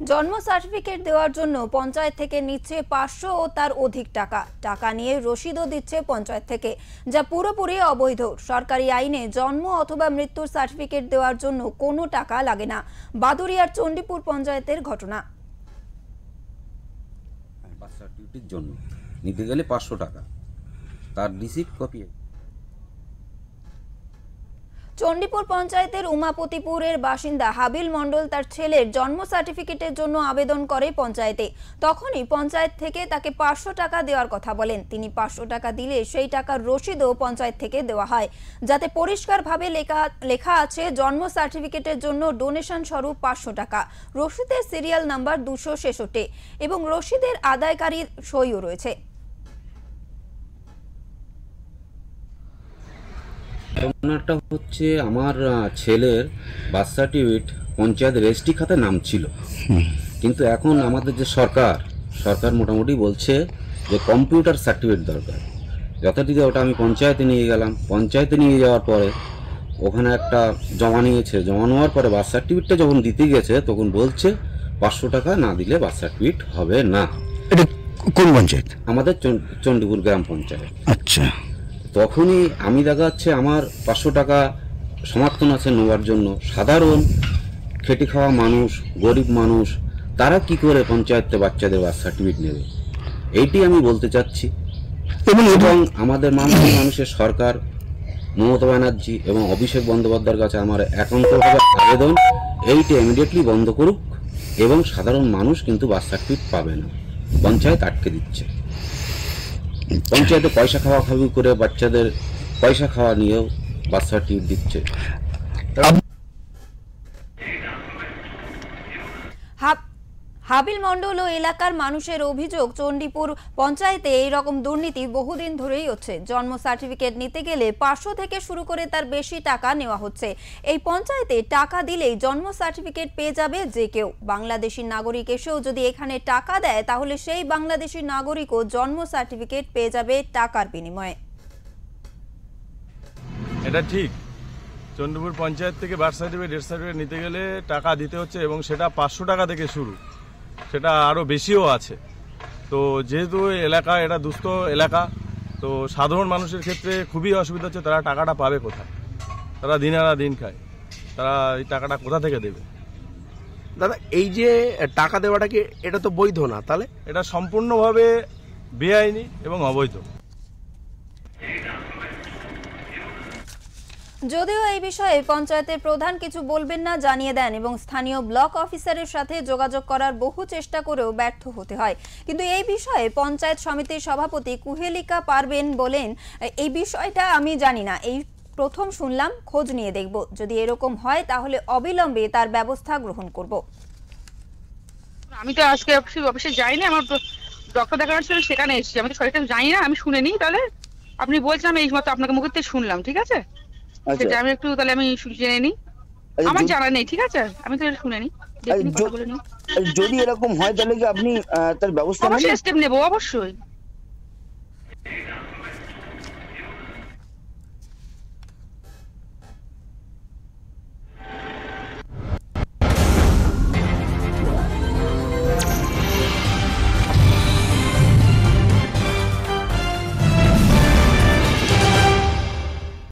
জন্ম সার্টিফিকেট দেওয়ার জন্য পঞ্চায়েত থেকে নিচ্ছে 500 ও তার অধিক টাকা। টাকা নিয়ে রসিদও দিচ্ছে পঞ্চায়েত থেকে, যা পুরোপুরি অবৈধ। সরকারি আইনে জন্ম অথবা মৃত্যুর সার্টিফিকেট দেওয়ার জন্য কোনো টাকা লাগে না। বাদুড়িয়ার চণ্ডীপুর পঞ্চায়েতের ঘটনা। বার্থ সার্টিফিকেটের জন্য নিতে গেলে 500 টাকা, তার রিসিপ্ট কপি। চণ্ডীপুর পঞ্চায়েতের উমাপতিপুরের বাসিন্দা হাবিল মণ্ডল তার ছেলের জন্ম সার্টিফিকেটের জন্য আবেদন করে পঞ্চায়েতে। তখনই পঞ্চায়েত থেকে তাকে 500 টাকা দেওয়ার কথা বলেন। তিনি 500 টাকা দিলে সেই টাকার রসিদও পঞ্চায়েত থেকে দেওয়া হয়, যাতে পরিষ্কারভাবে লেখা আছে জন্ম সার্টিফিকেটের জন্য ডোনেশন স্বরূপ 500 টাকা। রসিদের সিরিয়াল নাম্বার 266 এবং রসিদের আদায়কারীর সইও রয়েছে। ঘটনাটা হচ্ছে, আমার ছেলের বার্থ সার্টিফিকেট পঞ্চায়েত রেজিস্ট্রি খাতায় নাম ছিল, কিন্তু এখন আমাদের যে সরকার মোটামুটি বলছে যে কম্পিউটার সার্টিফিকেট দরকার। যথারীতি ওটা আমি পঞ্চায়েতে নিয়ে গেলাম। পঞ্চায়েতে নিয়ে যাওয়ার পরে ওখানে একটা জমা নিয়েছে। জমা নেওয়ার পরে বার্থ সার্টিফিকেটটা যখন দিতে গেছে তখন বলছে 500 টাকা না দিলে বার্থ সার্টিফিকেট হবে না। এটা কোন পঞ্চায়েত? আমাদের চণ্ডীপুর গ্রাম পঞ্চায়েত। আচ্ছা, তখনই আমি দেখা যাচ্ছে আমার 500 টাকা সমর্থন আছে নেওয়ার জন্য। সাধারণ খেটে খাওয়া মানুষ, গরিব মানুষ, তারা কি করে পঞ্চায়েতে বাচ্চাদের বার্থ সার্টিফিকেট নেবে? এইটি আমি বলতে চাচ্ছি। এবং আমাদের মানুষের সরকার মমতা ব্যানার্জি এবং অভিষেক বন্দ্যোপাধ্যায়ের কাছে আমার একান্তভাবে আবেদন, এইটা ইমিডিয়েটলি বন্ধ করুক। এবং সাধারণ মানুষ কিন্তু বার্থ সার্টিফিকেট পাবে না, পঞ্চায়েত আটকে দিচ্ছে। পঞ্চায়েতে পয়সা খাওয়াখাওয়ি করে বাচ্চাদের পয়সা খাওয়া নিয়েও বার্থ সার্টিফিকেট দিচ্ছে। হাবিল মণ্ডল ও এলাকার মানুষের অভিযোগ, চণ্ডীপুর পঞ্চায়েতে এই রকম দুর্নীতি বহুদিন ধরেই হচ্ছে। জন্ম সার্টিফিকেট নিতে গেলে 500 থেকে শুরু করে তার বেশি টাকা নেওয়া হচ্ছে। এই পঞ্চায়েতে টাকা দিলেই জন্ম সার্টিফিকেট পেয়ে যাবে যে কেউ। বাংলাদেশি নাগরিক এসেও যদি এখানে টাকা দেয়, তাহলে সেই বাংলাদেশি নাগরিকও জন্ম সার্টিফিকেট পেয়ে যাবে টাকার বিনিময়ে। এটা ঠিক। চণ্ডীপুর পঞ্চায়েত থেকে বার্থ সার্টিফিকেট, ডেথ সার্টিফিকেট নিতে গেলে টাকা দিতে হচ্ছে, এবং সেটা 500 টাকা থেকে শুরু, সেটা আরও বেশিও আছে। তো যেহেতু এলাকা এটা দুস্থ এলাকা, তো সাধারণ মানুষের ক্ষেত্রে খুবই অসুবিধা হচ্ছে। তারা টাকাটা পাবে কোথায়? তারা দিন আনা দিন খায়, তারা এই টাকাটা কোথা থেকে দেবে? দাদা, এই যে টাকা দেওয়াটা কি এটা তো বৈধ না? তাহলে এটা সম্পূর্ণভাবে বেআইনি এবং অবৈধ। যদিও এই বিষয়ে পঞ্চায়েতের প্রধান কিছু বলবেন না জানিয়ে দেন, এবং স্থানীয় ব্লক অফিসারের সাথে যোগাযোগ করার বহু চেষ্টা করেও ব্যর্থ হতে হয়। কিন্তু এই বিষয়ে পঞ্চায়েত সমিতির সভাপতি কুহেলিকা পারবেন বলেন, এই বিষয়টা আমি জানি না, এই প্রথম শুনলাম, খোঁজ নিয়ে দেখব। যদি এরকম হয় তাহলে অবিলম্বে তার ব্যবস্থা গ্রহণ করব। আমি তো আজকে অফিসে যাইনি, আমার ডক্টর দেখানোর ছিল, সেখানে এসেছি। আমি তো সঠিক জানি না, আমি শুনে নিই। তাহলে আপনি বলছেন, আমি এই মতো আপনাকে মুখের থেকে শুনলাম, ঠিক আছে? সেটা আমি একটু তাহলে আমি জেনে নিই, আমার জানা নেই, ঠিক আছে? আমি তো এটা শুনে নিই, যদি এরকম হয় তাহলে কি আপনি তার ব্যবস্থা নেবেন? অবশ্যই স্টেপ নেবো, অবশ্যই।